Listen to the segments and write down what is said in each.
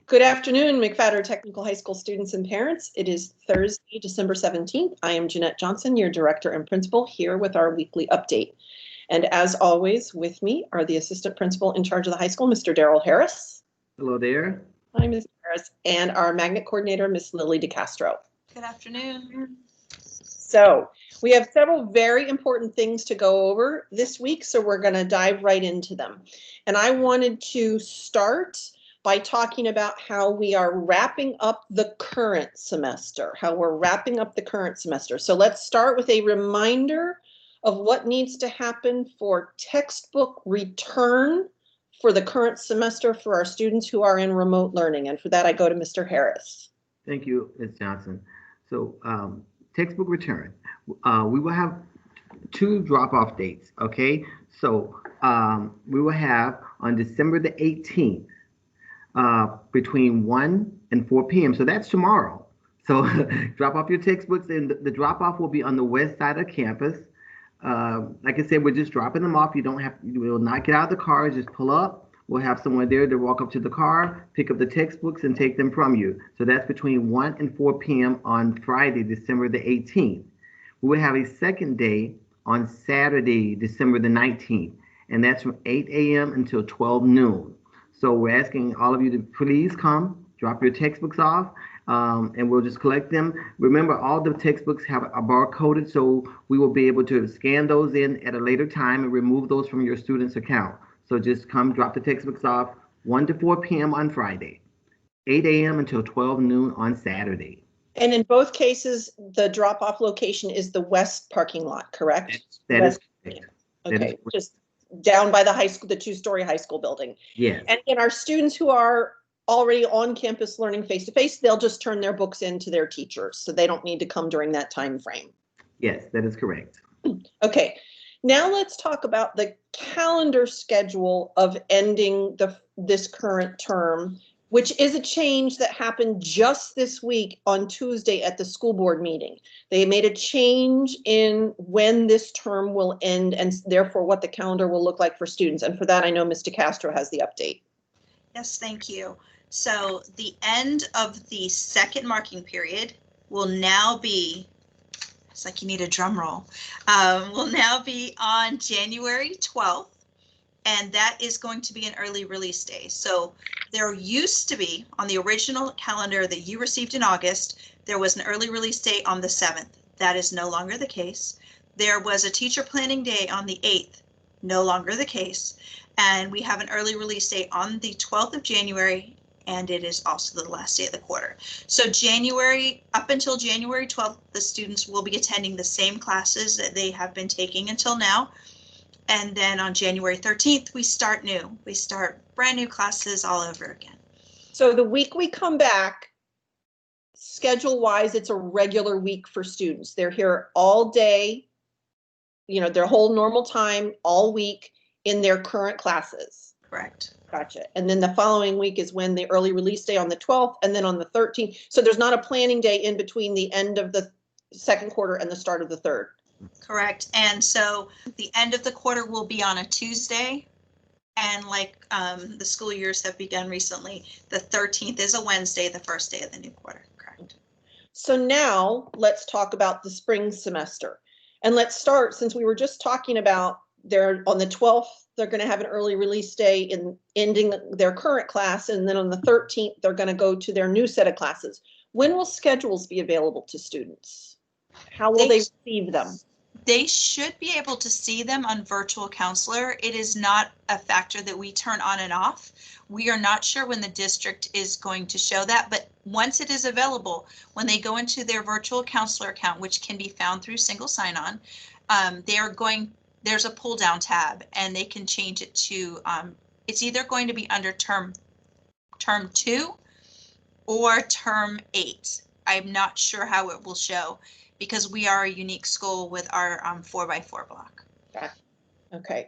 Good afternoon, McFatter Technical High School students and parents. It is Thursday, December 17th. I am Jeanette Johnson, your director and principal, here with our weekly update. And as always, with me are the assistant principal in charge of the high school, Mr. Darrell Harris. Hello there. Hi, Ms. Harris. And our magnet coordinator, Ms. Lily DeCastro. Good afternoon. So we have several very important things to go over this week, so we're going to dive right into them. And I wanted to start by talking about how we are wrapping up the current semester, So let's start with a reminder of what needs to happen for textbook return for the current semester for our students who are in remote learning. And for that, I go to Mr. Harris. Thank you, Ms. Johnson. So textbook return. We will have two drop-off dates, okay? So we will have on December the 18th, between 1 and 4 p.m. So that's tomorrow. So drop off your textbooks, and the drop off will be on the west side of campus. Like I said, we're just dropping them off. You will not get out of the car, just pull up. We'll have someone there to walk up to the car, pick up the textbooks and take them from you. So that's between 1 and 4 p.m. on Friday, December the 18th. We will have a second day on Saturday, December the 19th, and that's from 8 a.m. until 12 noon. So we're asking all of you to please come, drop your textbooks off, and we'll just collect them. Remember, all the textbooks are barcoded, so we will be able to scan those in at a later time and remove those from your student's account. So just come drop the textbooks off 1 to 4 p.m. on Friday, 8 a.m. until 12 noon on Saturday. And in both cases, the drop-off location is the west parking lot, correct? That is correct. Okay, just down by the high school, the two-story high school building. Yes. And in our students who are already on campus learning face-to-face, they'll just turn their books in to their teachers, so they don't need to come during that time frame. Yes, that is correct. Okay, now let's talk about the calendar schedule of ending this current term, which is a change that happened just this week on Tuesday at the school board meeting. They made a change in when this term will end and therefore what the calendar will look like for students. And for that, I know Ms. DeCastro has the update. Yes, thank you. So the end of the second marking period will now be, it's like you need a drum roll, will now be on January 12th. And that is going to be an early release day. So there used to be, on the original calendar that you received in August, there was an early release date on the 7th. That is no longer the case. There was a teacher planning day on the 8th, no longer the case. And we have an early release date on the 12th of January, and it is also the last day of the quarter. So up until January 12th, the students will be attending the same classes that they have been taking until now. And then on January 13th, we start new. We start brand new classes all over again. So the week we come back, schedule-wise, it's a regular week for students. They're here all day, their whole normal time, all week in their current classes. Correct. Gotcha. And then the following week is when the early release day on the 12th and then on the 13th. So there's not a planning day in between the end of the second quarter and the start of the third. Correct. And so the end of the quarter will be on a Tuesday. And like the school years have begun recently, the 13th is a Wednesday, the first day of the new quarter. Correct. So now let's talk about the spring semester. And let's start, since we were just talking about on the 12th, they're going to have an early release day in ending their current class. And then on the 13th, they're going to go to their new set of classes. When will schedules be available to students? How will they receive them? They should be able to see them on Virtual Counselor. It is not a factor that we turn on and off. We are not sure when the district is going to show that, but once it is available, when they go into their Virtual Counselor account, which can be found through single sign-on, there's a pull down tab and they can change it to, it's either going to be under term 2 or term 8. I'm not sure how it will show, because we are a unique school with our 4x4 block. Okay.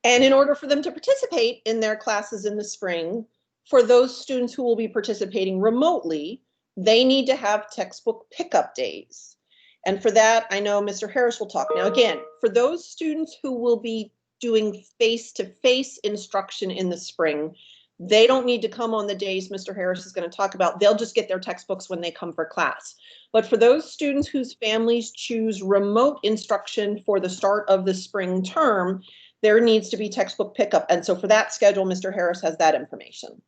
And in order for them to participate in their classes in the spring, for those students who will be participating remotely, they need to have textbook pickup days. And for that, I know Mr. Harris will talk. Now, again, for those students who will be doing face-to-face instruction in the spring, They don't need to come on the days Mr. Harris is going to talk about. They'll just get their textbooks when they come for class. But for those students whose families choose remote instruction for the start of the spring term, there needs to be textbook pickup. And so for that schedule, Mr. Harris has that information.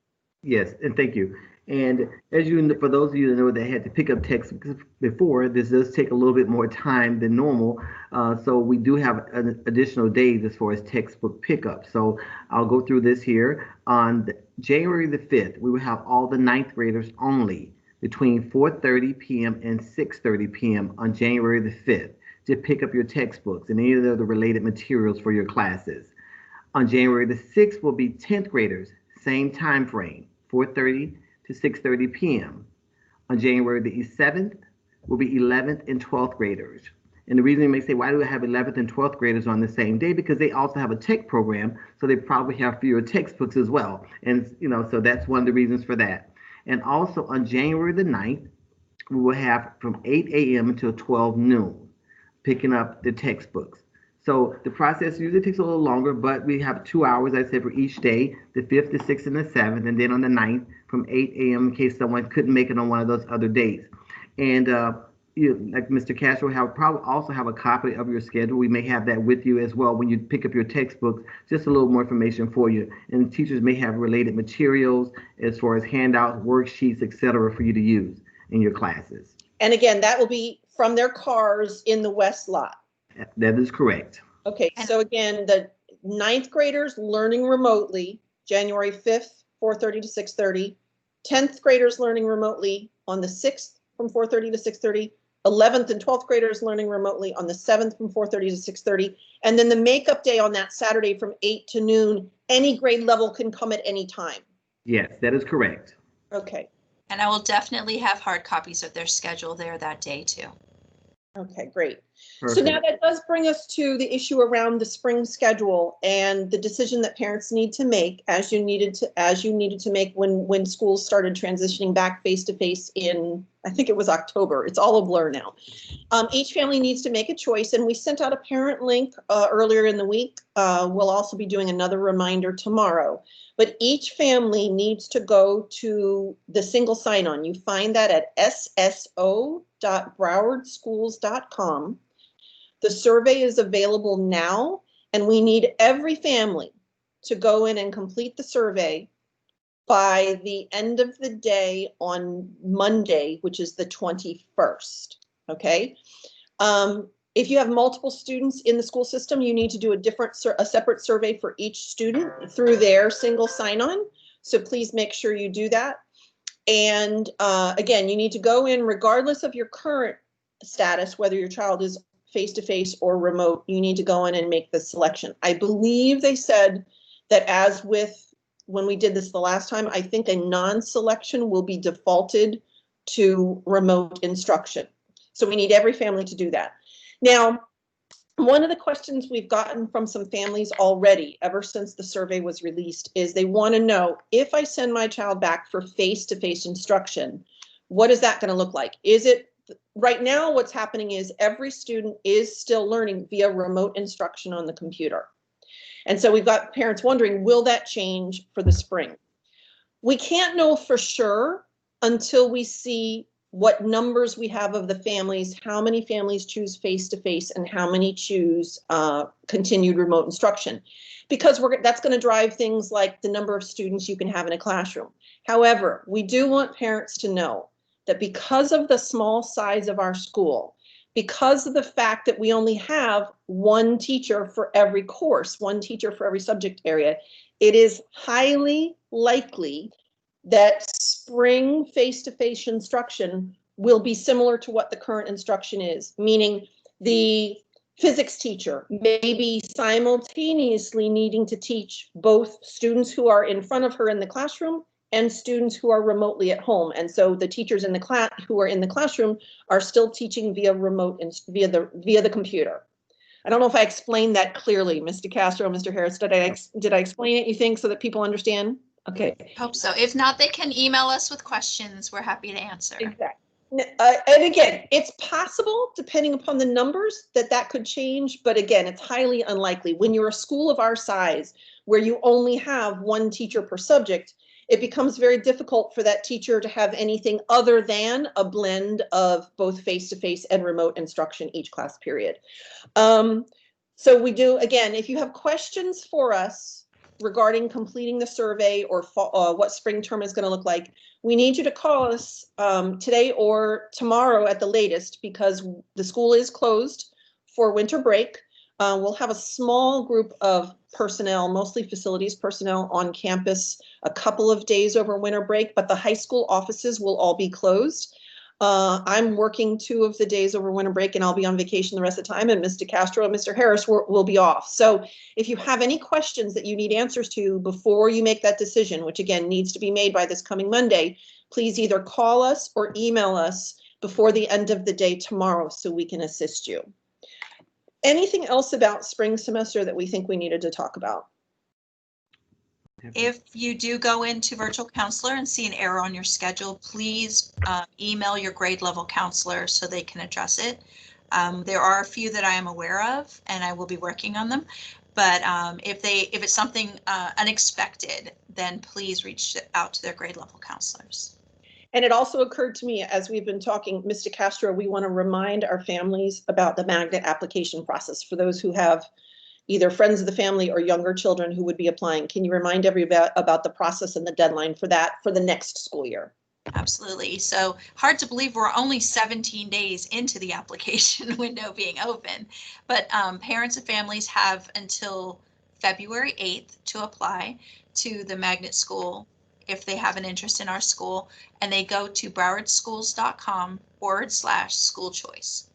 Yes, and thank you. And as you know, for those of you that know that had to pick up textbooks before, this does take a little bit more time than normal. So we do have an additional days as far as textbook pickup. So I'll go through this here. On January the 5th, we will have all the ninth graders only between 4:30 p.m. and 6:30 p.m. on January the 5th to pick up your textbooks and any of the related materials for your classes. On January the 6th will be 10th graders, same time frame, 4:30 to 6:30 p.m. On January the 7th will be 11th and 12th graders. And the reason you may say, why do we have 11th and 12th graders on the same day? Because they also have a tech program, so they probably have fewer textbooks as well. And, you know, so that's one of the reasons for that. And also on January the 9th, we will have from 8 a.m. until 12 noon, picking up the textbooks. So the process usually takes a little longer, but we have 2 hours, I said, for each day, the 5th, the 6th, and the 7th, and then on the 9th from 8 a.m. in case someone couldn't make it on one of those other days. And like Mr. Castro probably also have a copy of your schedule. We may have that with you as well when you pick up your textbooks, just a little more information for you. And teachers may have related materials as far as handouts, worksheets, etc., for you to use in your classes. And again, that will be from their cars in the west lot. That is correct. Okay, so again, the ninth graders learning remotely, January 5th, 4:30 to 6:30. 10th graders learning remotely on the 6th from 4:30 to 6:30. 11th and 12th graders learning remotely on the 7th from 4:30 to 6:30. And then the makeup day on that Saturday from 8 to noon, any grade level can come at any time. Yes, that is correct. Okay. And I will definitely have hard copies of their schedule there that day too. Okay, great. Perfect. So now that does bring us to the issue around the spring schedule and the decision that parents need to make as you needed to make when schools started transitioning back face to face in, I think it was October. It's all a blur now. Each family needs to make a choice, and we sent out a parent link earlier in the week. We'll also be doing another reminder tomorrow. But each family needs to go to the single sign-on. You find that at sso.browardschools.com. The survey is available now, and we need every family to go in and complete the survey by the end of the day on Monday, which is the 21st. Okay. If you have multiple students in the school system, you need to do a separate survey for each student through their single sign-on. So please make sure you do that. And again, you need to go in regardless of your current status, whether your child is face-to-face or remote, you need to go in and make the selection. I believe they said that as with when we did this the last time, I think a non-selection will be defaulted to remote instruction. So we need every family to do that. Now, one of the questions we've gotten from some families already, ever since the survey was released, is they want to know, if I send my child back for face-to-face instruction, what is that going to look like? Is it right now, what's happening is every student is still learning via remote instruction on the computer. And so we've got parents wondering, will that change for the spring? We can't know for sure until we see what numbers we have of the families, how many families choose face-to-face and how many choose continued remote instruction, because that's going to drive things like the number of students you can have in a classroom. However, we do want parents to know that because of the small size of our school, because of the fact that we only have one teacher for every course, one teacher for every subject area, it is highly likely that spring face-to-face instruction will be similar to what the current instruction is, meaning the physics teacher may be simultaneously needing to teach both students who are in front of her in the classroom and students who are remotely at home. And so the teachers in the class who are in the classroom are still teaching via remote and via the computer. I don't know if I explained that clearly, Mr. Castro, Mr. Harris. Did I explain it, you think, so that people understand? Okay. Hope so. If not, they can email us with questions. We're happy to answer. Exactly. And again, it's possible, depending upon the numbers, that could change. But again, it's highly unlikely. When you're a school of our size, where you only have one teacher per subject, it becomes very difficult for that teacher to have anything other than a blend of both face-to-face and remote instruction each class period. So we do, again, if you have questions for us regarding completing the survey or what spring term is going to look like, we need you to call us today or tomorrow at the latest, because the school is closed for winter break. We'll have a small group of personnel, mostly facilities personnel, on campus a couple of days over winter break, but the high school offices will all be closed. I'm working 2 of the days over winter break, and I'll be on vacation the rest of the time, and Mr. Castro and Mr. Harris will be off. So if you have any questions that you need answers to before you make that decision, which again needs to be made by this coming Monday, please either call us or email us before the end of the day tomorrow so we can assist you. Anything else about spring semester that we think we needed to talk about? If you do go into virtual counselor and see an error on your schedule, please email your grade level counselor so they can address it. There are a few that I am aware of, and I will be working on them. But if it's something unexpected, then please reach out to their grade level counselors. And it also occurred to me as we've been talking, Mr. Castro, we want to remind our families about the magnet application process for those who have either friends of the family or younger children who would be applying. Can you remind everybody about the process and the deadline for that for the next school year? Absolutely. So hard to believe we're only 17 days into the application window being open, but parents and families have until February 8th to apply to the magnet school if they have an interest in our school, and they go to browardschools.com/school choice.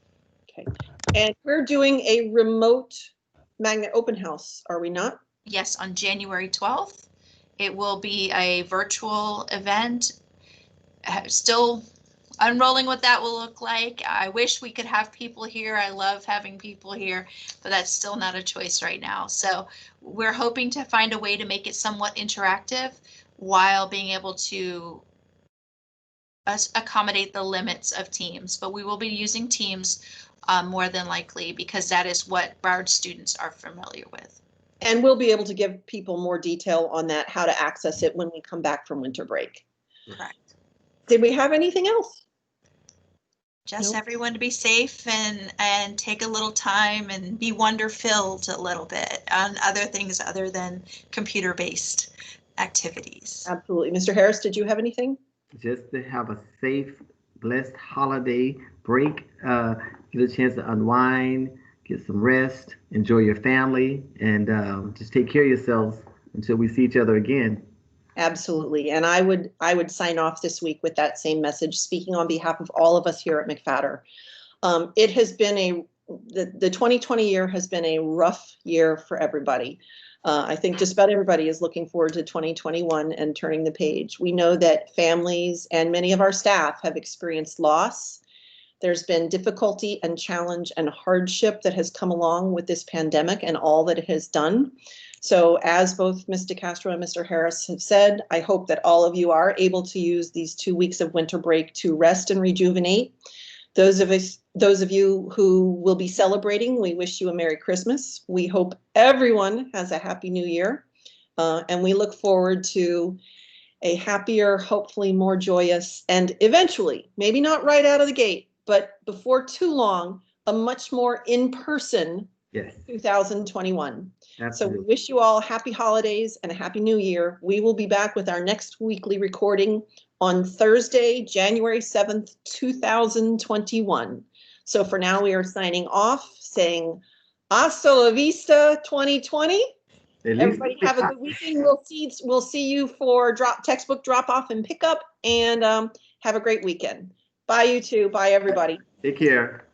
Okay. And we're doing a remote magnet open house, are we not? Yes, on January 12th. It will be a virtual event. Still unrolling what that will look like. I wish we could have people here. I love having people here, but that's still not a choice right now. So we're hoping to find a way to make it somewhat interactive while being able to accommodate the limits of Teams. But we will be using Teams more than likely, because that is what Broward students are familiar with. And we'll be able to give people more detail on that, how to access it when we come back from winter break. Correct. Did we have anything else? Just Nope. everyone to be safe and take a little time and be wonder-filled a little bit on other things other than computer-based activities. Absolutely. Mr. Harris, did you have anything? Just to have a safe, blessed holiday break, get a chance to unwind, get some rest, enjoy your family, and just take care of yourselves until we see each other again. Absolutely. And I would sign off this week with that same message, speaking on behalf of all of us here at McFatter. It has been the 2020 year has been a rough year for everybody. I think just about everybody is looking forward to 2021 and turning the page. We know that families and many of our staff have experienced loss. There's been difficulty and challenge and hardship that has come along with this pandemic and all that it has done. So as both Mr. Castro and Mr. Harris have said, I hope that all of you are able to use these 2 weeks of winter break to rest and rejuvenate. Those of you who will be celebrating, we wish you a Merry Christmas. We hope everyone has a Happy New Year. And we look forward to a happier, hopefully more joyous, and eventually, maybe not right out of the gate, but before too long, a much more in-person 2021. Absolutely. So we wish you all happy holidays and a happy new year. We will be back with our next weekly recording on Thursday, January 7th, 2021. So for now, we are signing off saying hasta la vista 2020. Everybody have a good weekend. We'll see you for textbook drop off and pickup, and have a great weekend. Bye, you two. Bye, everybody. Take care.